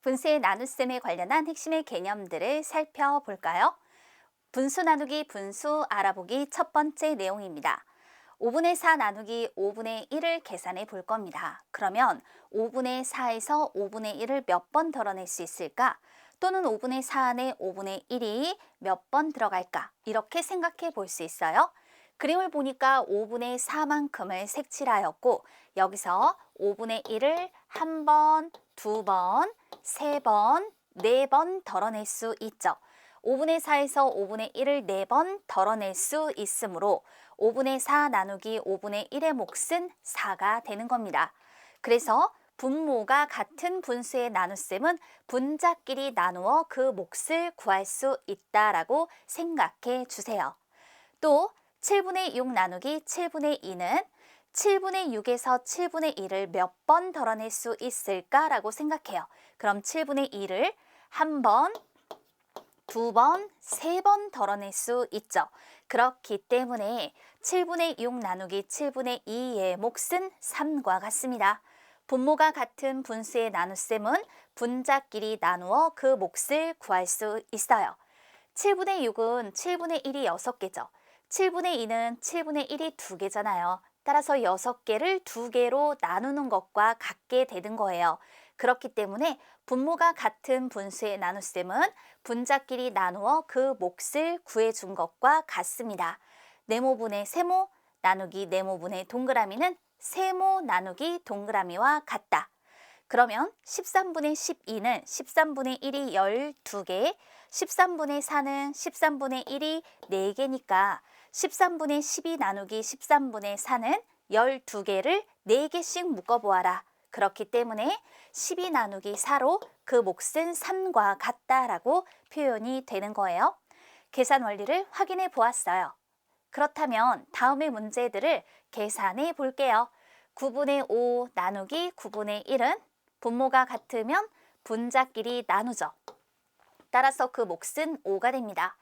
분수의 나눗셈에 관련한 핵심의 개념들을 살펴볼까요? 분수 나누기 분수 알아보기 첫 번째 내용입니다. 5분의 4 나누기 5분의 1을 계산해 볼 겁니다. 그러면 5분의 4에서 5분의 1을 몇 번 덜어낼 수 있을까? 또는 5분의 4 안에 5분의 1이 몇 번 들어갈까? 이렇게 생각해 볼 수 있어요. 그림을 보니까 5분의 4만큼을 색칠하였고 여기서 5분의 1을 한 번, 두 번, 세 번, 네 번 덜어낼 수 있죠. 5분의 4에서 5분의 1을 4번 덜어낼 수 있으므로 5분의 4 나누기 5분의 1의 몫은 4가 되는 겁니다. 그래서 분모가 같은 분수의 나눗셈은 분자끼리 나누어 그 몫을 구할 수 있다라고 생각해 주세요. 또 7분의 6 나누기 7분의 2는 7분의 6에서 7분의 1을 몇 번 덜어낼 수 있을까라고 생각해요. 그럼 7분의 2를 한 번, 두 번, 세 번 덜어낼 수 있죠. 그렇기 때문에 7분의 6 나누기 7분의 2의 몫은 3과 같습니다. 분모가 같은 분수의 나눗셈은 분자끼리 나누어 그 몫을 구할 수 있어요. 7분의 6은 7분의 1이 6개죠. 7분의 2는 7분의 1이 2개잖아요. 따라서 6개를 2개로 나누는 것과 같게 되는 거예요. 그렇기 때문에 분모가 같은 분수의 나눗셈은 분자끼리 나누어 그 몫을 구해준 것과 같습니다. 네모분의 세모 나누기 네모분의 동그라미는 세모 나누기 동그라미와 같다. 그러면 13분의 12는 13분의 1이 12개, 13분의 4는 13분의 1이 4개니까 13분의 12 나누기 13분의 4는 12개를 4개씩 묶어보아라. 그렇기 때문에 12 나누기 4로 그 몫은 3과 같다라고 표현이 되는 거예요. 계산 원리를 확인해 보았어요. 그렇다면 다음의 문제들을 계산해 볼게요. 9분의 5 나누기 9분의 1은 분모가 같으면 분자끼리 나누죠. 따라서 그 몫은 5가 됩니다.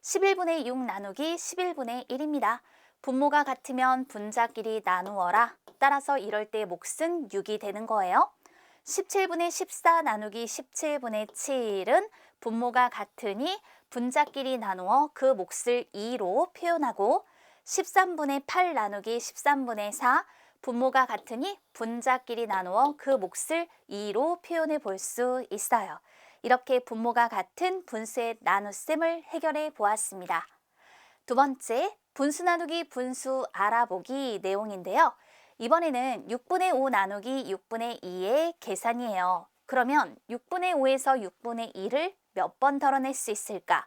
11분의 6 나누기 11분의 1입니다. 분모가 같으면 분자끼리 나누어라. 따라서 이럴 때 몫은 6이 되는 거예요. 17분의 14 나누기 17분의 7은 분모가 같으니 분자끼리 나누어 그 몫을 2로 표현하고 13분의 8 나누기 13분의 4 분모가 같으니 분자끼리 나누어 그 몫을 2로 표현해 볼 수 있어요. 이렇게 분모가 같은 분수의 나눗셈을 해결해 보았습니다. 두 번째, 분수 나누기 분수 알아보기 내용인데요. 이번에는 6분의 5 나누기 6분의 2의 계산이에요. 그러면 6분의 5에서 6분의 2를 몇 번 덜어낼 수 있을까?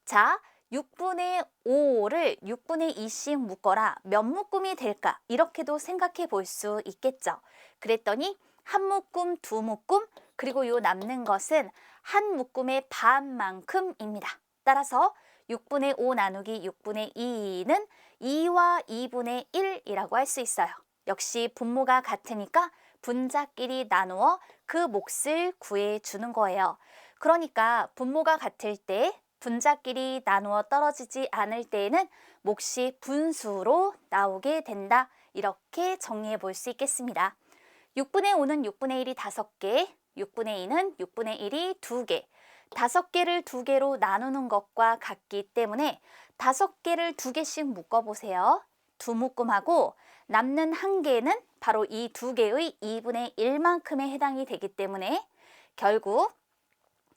자, 6분의 5를 6분의 2씩 묶어라. 몇 묶음이 될까? 이렇게도 생각해 볼 수 있겠죠. 그랬더니 한 묶음, 두 묶음, 그리고 요 남는 것은 한 묶음의 반만큼입니다. 따라서 6분의 5 나누기 6분의 2는 2와 2분의 1이라고 할 수 있어요. 역시 분모가 같으니까 분자끼리 나누어 그 몫을 구해주는 거예요. 그러니까 분모가 같을 때 분자끼리 나누어 떨어지지 않을 때에는 몫이 분수로 나오게 된다. 이렇게 정리해 볼 수 있겠습니다. 6분의 5는 6분의 1이 5개, 6분의 2는 6분의 1이 2개, 5개를 2개로 나누는 것과 같기 때문에 5개를 2개씩 묶어보세요. 두 묶음하고 남는 한 개는 바로 이 2개의 2분의 1만큼에 해당이 되기 때문에 결국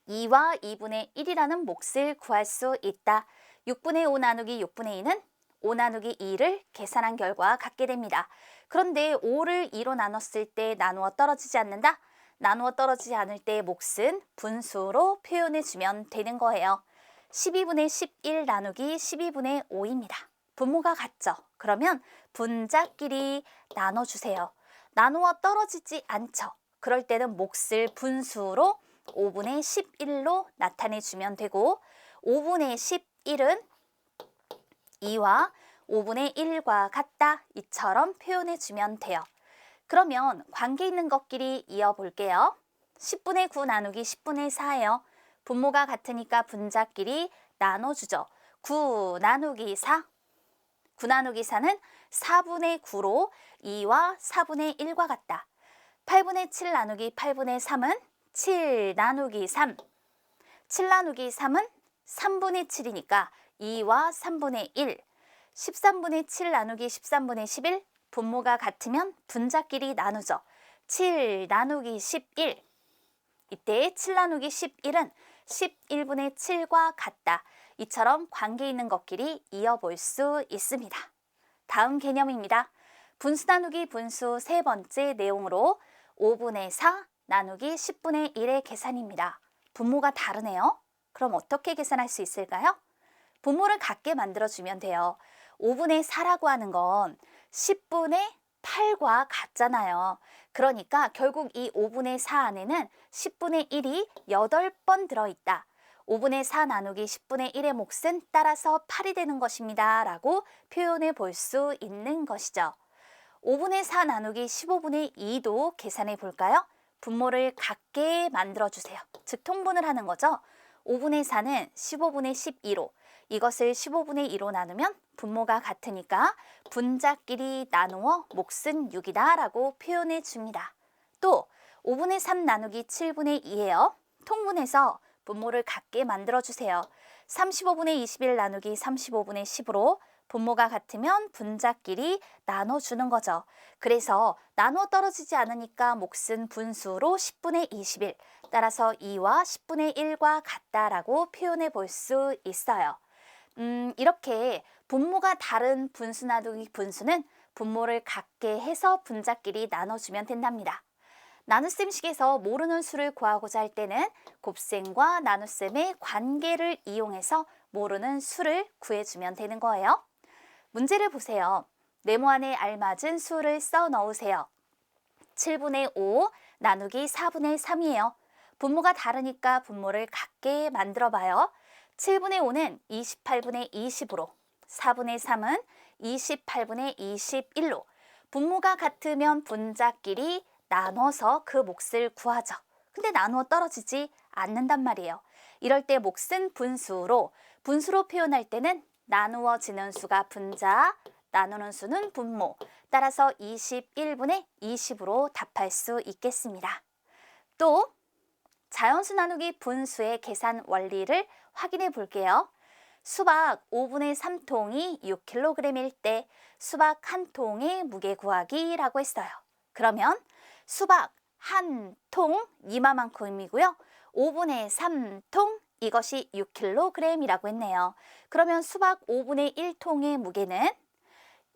2와 2분의 1이라는 몫을 구할 수 있다. 6분의 5 나누기 6분의 2는 5 나누기 2를 계산한 결과 같게 됩니다. 그런데 5를 2로 나눴을 때 나누어 떨어지지 않는다? 나누어 떨어지지 않을 때 몫은 분수로 표현해 주면 되는 거예요. 12분의 11 나누기 12분의 5입니다. 분모가 같죠? 그러면 분자끼리 나눠주세요. 나누어 떨어지지 않죠? 그럴 때는 몫을 분수로 5분의 11로 나타내 주면 되고 5분의 11은 2와 5분의 1과 같다. 이처럼 표현해 주면 돼요. 그러면 관계 있는 것끼리 이어볼게요. 10분의 9 나누기 10분의 4예요. 분모가 같으니까 분자끼리 나눠주죠. 9 나누기 4. 9 나누기 4는 4분의 9로 2와 4분의 1과 같다. 8분의 7 나누기 8분의 3은 7 나누기 3. 7 나누기 3은 3분의 7이니까 2와 3분의 1. 13분의 7 나누기 13분의 11. 분모가 같으면 분자끼리 나누죠. 7 나누기 11. 이때 7 나누기 11은 11분의 7과 같다. 이처럼 관계 있는 것끼리 이어볼 수 있습니다. 다음 개념입니다. 분수 나누기 분수 세 번째 내용으로 5분의 4 나누기 10분의 1의 계산입니다. 분모가 다르네요. 그럼 어떻게 계산할 수 있을까요? 분모를 같게 만들어주면 돼요. 5분의 4라고 하는 건 10분의 8과 같잖아요. 그러니까 결국 이 5분의 4 안에는 10분의 1이 8번 들어있다. 5분의 4 나누기 10분의 1의 몫은 따라서 8이 되는 것입니다. 라고 표현해 볼 수 있는 것이죠. 5분의 4 나누기 15분의 2도 계산해 볼까요? 분모를 같게 만들어주세요. 즉 통분을 하는 거죠. 5분의 4는 15분의 12로 이것을 15분의 2로 나누면 분모가 같으니까 분자끼리 나누어 몫은 6이다 라고 표현해 줍니다. 또 5분의 3 나누기 7분의 2예요. 통분해서 분모를 같게 만들어주세요. 35분의 21 나누기 35분의 10으로 분모가 같으면 분자끼리 나눠주는 거죠. 그래서 나눠 떨어지지 않으니까 몫은 분수로 10분의 21, 따라서 2와 10분의 1과 같다라고 표현해 볼 수 있어요. 이렇게 분모가 다른 분수 나누기 분수는 분모를 같게 해서 분자끼리 나눠주면 된답니다. 나눗셈식에서 모르는 수를 구하고자 할 때는 곱셈과 나눗셈의 관계를 이용해서 모르는 수를 구해주면 되는 거예요. 문제를 보세요. 네모 안에 알맞은 수를 써 넣으세요. 7분의 5 나누기 4분의 3이에요. 분모가 다르니까 분모를 같게 만들어 봐요. 7분의 5는 28분의 20으로, 4분의 3은 28분의 21로 분모가 같으면 분자끼리 나눠서 그 몫을 구하죠. 근데 나누어 떨어지지 않는단 말이에요. 이럴 때 몫은 분수로 표현할 때는 나누어지는 수가 분자, 나누는 수는 분모. 따라서 21분의 20으로 답할 수 있겠습니다. 또 자연수 나누기 분수의 계산 원리를 확인해 볼게요. 수박 5분의 3통이 6kg일 때 수박 한 통의 무게 구하기라고 했어요. 그러면 수박 한 통 이만큼이고요. 5분의 3통 이것이 6kg이라고 했네요. 그러면 수박 5분의 1통의 무게는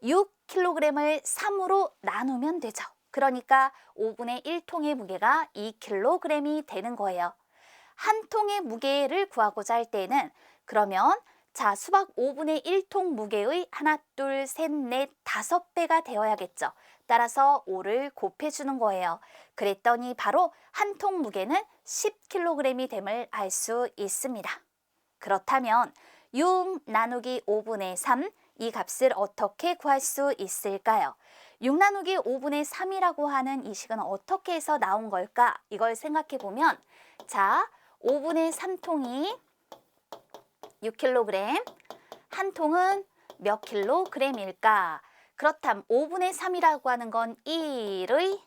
6kg을 3으로 나누면 되죠. 그러니까 5분의 1통의 무게가 2kg이 되는 거예요. 한 통의 무게를 구하고자 할 때는 그러면 자, 수박 5분의 1통 무게의 하나, 둘, 셋, 넷, 5배가 되어야겠죠. 따라서 5를 곱해주는 거예요. 그랬더니 바로 한 통 무게는 10kg이 됨을 알 수 있습니다. 그렇다면 6 나누기 5분의 3, 이 값을 어떻게 구할 수 있을까요? 6 나누기 5분의 3이라고 하는 이 식은 어떻게 해서 나온 걸까? 이걸 생각해 보면 자, 5분의 3통이 6kg, 한 통은 몇 kg일까? 그렇다면 5분의 3이라고 하는 건 1의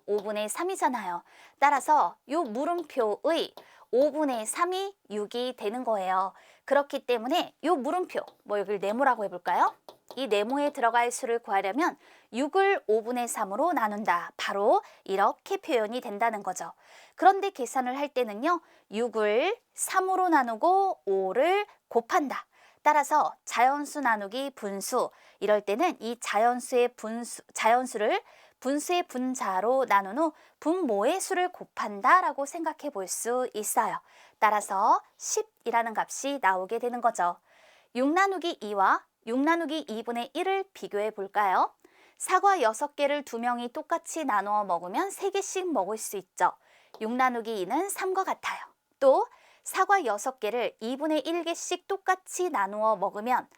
5분의 3이잖아요. 따라서 이 물음표의 5분의 3이 6이 되는 거예요. 그렇기 때문에 이 물음표, 여기를 네모라고 해볼까요? 이 네모에 들어갈 수를 구하려면 6을 5분의 3으로 나눈다. 바로 이렇게 표현이 된다는 거죠. 그런데 계산을 할 때는요. 6을 3으로 나누고 5를 곱한다. 따라서 자연수 나누기 분수, 이럴 때는 이 자연수를 분수의 분자로 나눈 후 분모의 수를 곱한다 라고 생각해 볼 수 있어요. 따라서 10이라는 값이 나오게 되는 거죠. 6 나누기 2와 6 나누기 2분의 1을 비교해 볼까요? 사과 6개를 2명이 똑같이 나누어 먹으면 3개씩 먹을 수 있죠. 6 나누기 2는 3과 같아요. 또 사과 6개를 2분의 1개씩 똑같이 나누어 먹으면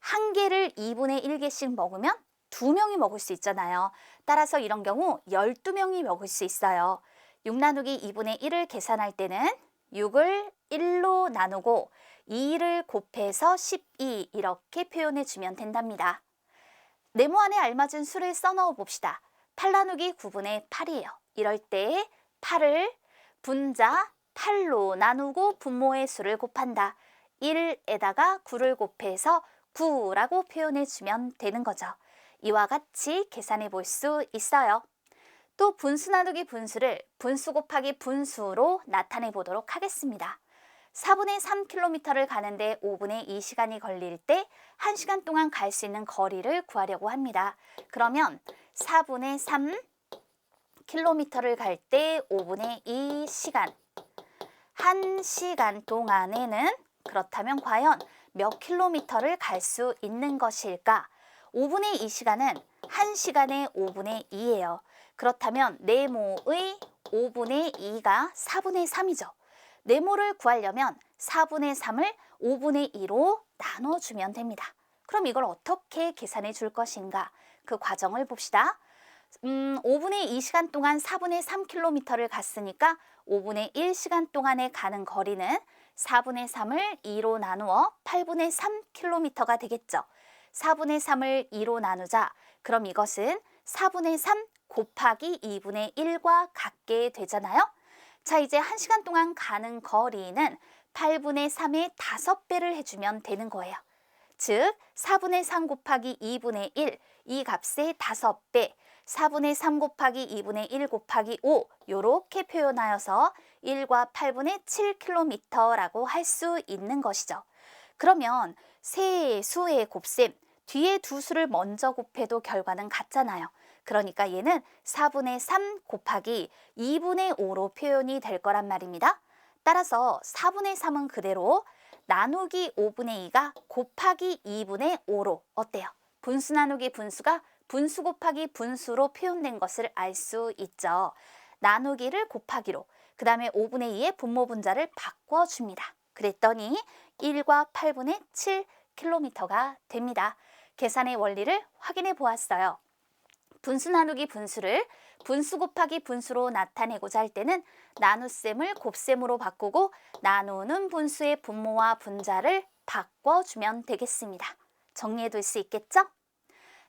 1개를 2분의 1개씩 먹으면 2명이 먹을 수 있잖아요. 따라서 이런 경우 12명이 먹을 수 있어요. 6 나누기 2분의 1을 계산할 때는 6을 1로 나누고 2를 곱해서 12 이렇게 표현해 주면 된답니다. 네모 안에 알맞은 수를 써넣어 봅시다. 8 나누기 9분의 8이에요. 이럴 때 8을 분자 8로 나누고 분모의 수를 곱한다. 1에다가 9를 곱해서 9라고 표현해주면 되는 거죠. 이와 같이 계산해 볼 수 있어요. 또 분수 나누기 분수를 분수 곱하기 분수로 나타내 보도록 하겠습니다. 4분의 3km를 가는데 5분의 2시간이 걸릴 때 1시간 동안 갈 수 있는 거리를 구하려고 합니다. 그러면 4분의 3km를 갈 때 5분의 2시간, 1시간 동안에는 그렇다면 과연 몇 킬로미터를 갈 수 있는 것일까? 5분의 2시간은 1시간의 5분의 2예요. 그렇다면 네모의 5분의 2가 4분의 3이죠. 네모를 구하려면 4분의 3을 5분의 2로 나눠주면 됩니다. 그럼 이걸 어떻게 계산해 줄 것인가? 그 과정을 봅시다. 5분의 2시간 동안 4분의 3km를 갔으니까 5분의 1시간 동안에 가는 거리는 4분의 3을 2로 나누어 8분의 3km가 되겠죠. 4분의 3을 2로 나누자. 그럼 이것은 4분의 3 곱하기 2분의 1과 같게 되잖아요. 자, 이제 1시간 동안 가는 거리는 8분의 3의 5배를 해주면 되는 거예요. 즉, 4분의 3 곱하기 2분의 1, 이 값의 5배, 4분의 3 곱하기 2분의 1 곱하기 5, 이렇게 표현하여서 1과 8분의 7km라고 할 수 있는 것이죠. 그러면 세 수의 곱셈, 뒤에 두 수를 먼저 곱해도 결과는 같잖아요. 그러니까 얘는 4분의 3 곱하기 2분의 5로 표현이 될 거란 말입니다. 따라서 4분의 3은 그대로 나누기 5분의 2가 곱하기 2분의 5로 어때요? 분수 나누기 분수가 분수 곱하기 분수로 표현된 것을 알 수 있죠. 나누기를 곱하기로, 그 다음에 5분의 2의 분모 분자를 바꿔줍니다. 그랬더니 1과 8분의 7km가 됩니다. 계산의 원리를 확인해 보았어요. 분수 나누기 분수를 분수 곱하기 분수로 나타내고자 할 때는 나눗셈을 곱셈으로 바꾸고 나누는 분수의 분모와 분자를 바꿔주면 되겠습니다. 정리해둘 수 있겠죠?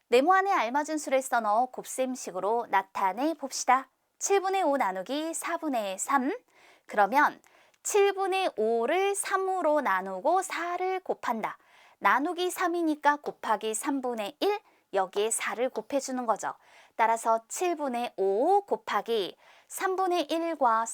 네모 안에 알맞은 수를 써넣어 곱셈식으로 나타내 봅시다. 7분의 5 나누기 4분의 3. 그러면 7분의 5를 3으로 나누고 4를 곱한다. 나누기 3이니까 곱하기 3분의 1, 여기에 4를 곱해주는 거죠. 따라서 7분의 5 곱하기 3분의 1과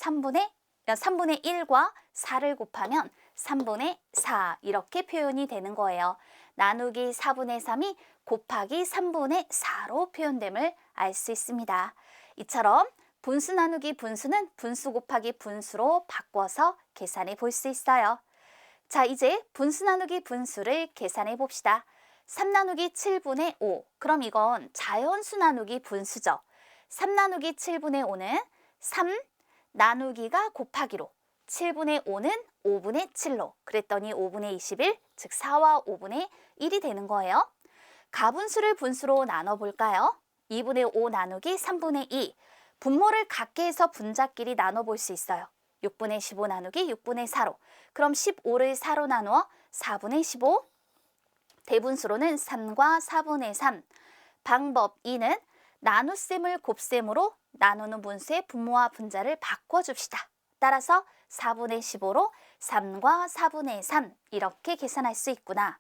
3분의 1과 4를 곱하면 3분의 4 이렇게 표현이 되는 거예요. 나누기 4분의 3이 곱하기 3분의 4로 표현됨을 알 수 있습니다. 이처럼 분수 나누기 분수는 분수 곱하기 분수로 바꿔서 계산해 볼 수 있어요. 자, 이제 분수 나누기 분수를 계산해 봅시다. 3 나누기 7분의 5. 그럼 이건 자연수 나누기 분수죠. 3 나누기 7분의 5는 3 나누기가 곱하기로, 7분의 5는 5분의 7로, 그랬더니 5분의 21, 즉 4와 5분의 1이 되는 거예요. 가분수를 분수로 나눠볼까요? 2분의 5 나누기 3분의 2. 분모를 같게 해서 분자끼리 나눠볼 수 있어요. 6분의 15 나누기 6분의 4로. 그럼 15를 4로 나누어 4분의 15. 대분수로는 3과 4분의 3. 방법 2는 나눗셈을 곱셈으로 나누는 분수의 분모와 분자를 바꿔줍시다. 따라서 4분의 15로 3과 4분의 3 이렇게 계산할 수 있구나.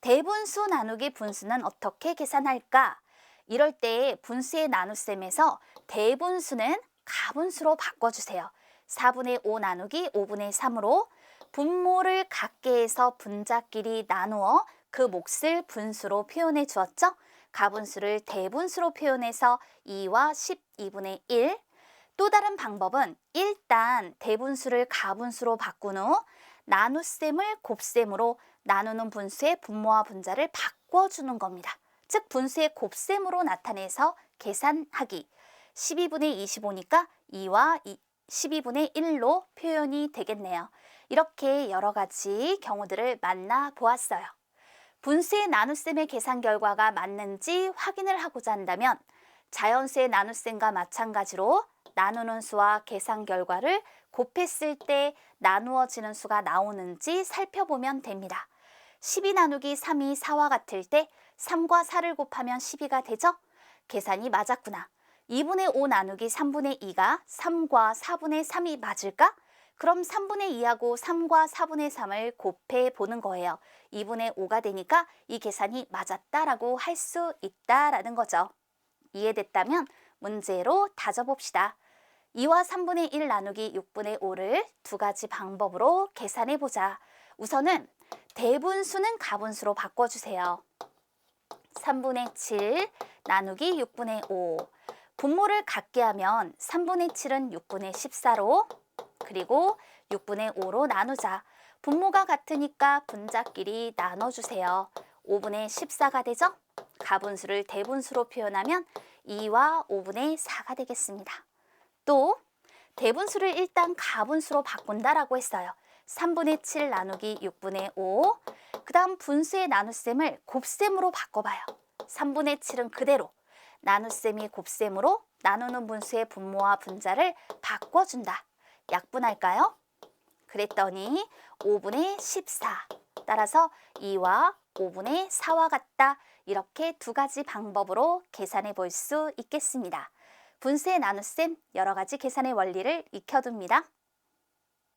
대분수 나누기 분수는 어떻게 계산할까? 이럴 때 분수의 나눗셈에서 대분수는 가분수로 바꿔주세요. 4분의 5 나누기 5분의 3으로 분모를 같게 해서 분자끼리 나누어 그 몫을 분수로 표현해 주었죠. 가분수를 대분수로 표현해서 2와 12분의 1. 또 다른 방법은 일단 대분수를 가분수로 바꾼 후 나눗셈을 곱셈으로 나누는 분수의 분모와 분자를 바꿔주는 겁니다. 즉 분수의 곱셈으로 나타내서 계산하기. 12분의 25니까 2와 12분의 1로 표현이 되겠네요. 이렇게 여러 가지 경우들을 만나보았어요. 분수의 나눗셈의 계산 결과가 맞는지 확인을 하고자 한다면 자연수의 나눗셈과 마찬가지로 나누는 수와 계산 결과를 곱했을 때 나누어지는 수가 나오는지 살펴보면 됩니다. 12 나누기 3이 4와 같을 때 3과 4를 곱하면 12가 되죠? 계산이 맞았구나. 2분의 5 나누기 3분의 2가 3과 4분의 3이 맞을까? 그럼 3분의 2하고 3과 4분의 3을 곱해 보는 거예요. 2분의 5가 되니까 이 계산이 맞았다라고 할 수 있다라는 거죠. 이해됐다면 문제로 다져봅시다. 2와 3분의 1 나누기 6분의 5를 두 가지 방법으로 계산해 보자. 우선은 대분수는 가분수로 바꿔주세요. 3분의 7 나누기 6분의 5. 분모를 같게 하면 3분의 7은 6분의 14로 그리고 6분의 5로 나누자. 분모가 같으니까 분자끼리 나눠주세요. 5분의 14가 되죠? 가분수를 대분수로 표현하면 2와 5분의 4가 되겠습니다. 또 대분수를 일단 가분수로 바꾼다라고 했어요. 3분의 7 나누기 6분의 5. 그 다음 분수의 나눗셈을 곱셈으로 바꿔봐요. 3분의 7은 그대로, 나눗셈이 곱셈으로 나누는 분수의 분모와 분자를 바꿔준다. 약분할까요? 그랬더니 5분의 14. 따라서 2와 5분의 4와 같다. 이렇게 두 가지 방법으로 계산해 볼 수 있겠습니다. 분수의 나눗셈 여러 가지 계산의 원리를 익혀둡니다.